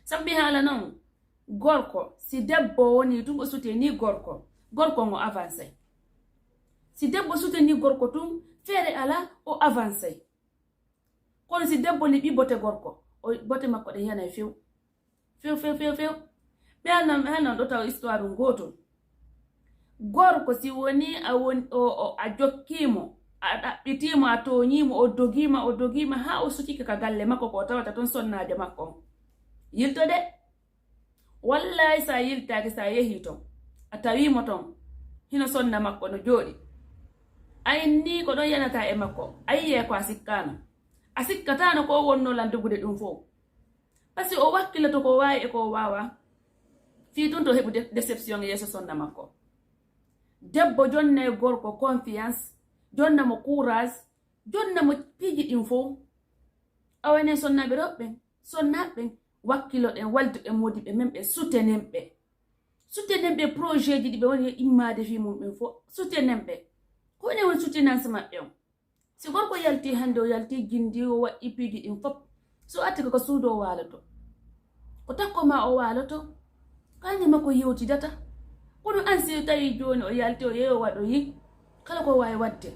sambi hala non gorko si debbo woni tum o suteni gorko ngo avance si debbo suteni gorko tum fere ala o avance kono si debbo liɓi bote gorko o bote makko ɗe yana few ɓe hanan ɗo taw histoire ngotol gorko si woni a jokkimo a ɗaɓɓitimo a toñimo o dogima ha o sutike ka galle makko ko tawata ton sonnaje makko yilto de wallahi sa yiltaki sa yehi ton a tawimo ton hino sonna makko no jooɗi ayinni ko ɗon yanata e makko ayiye ko a sikkatano ko wonno landugude ɗum fof pasi o wakkilato ko wawi e ko wawa fi tun to heɓu déception yeso sonna makko debbo jonna e gorko confiance jonna mo courage jonna mo piiji ɗin fof awene sonnaɓe roɓɓen sonnaɓen wakkiloɗen walduɓe modiɓe men ɓe sutenemɓe projet ji ɗi ɓe woni immade fi mumɓen fof sutenemɓe ko ne woni soutenance maɓɓe on si gorko yalti hande o yalti gindi o waɗi piiji ɗin fof so atti koko suudo o waloto ko takko ma o waloto kani makko yewtidata kono an si tawi joni o yalti o yeeyo waɗo yi kala ko wawi wadde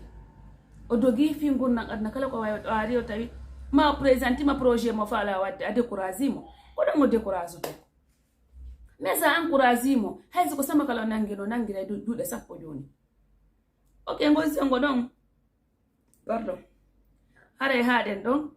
o dogi fi gurnan adna kala ko wawi wadde o ari o tawi ma présente ma projet mo faala wadde a découragé mo ko ɗon o décourage to mais sa encouragé mo hayso ko sama kala nangira duuɗe sappo joni ok ngosi ngo ɗon pardon haray haɗen ɗon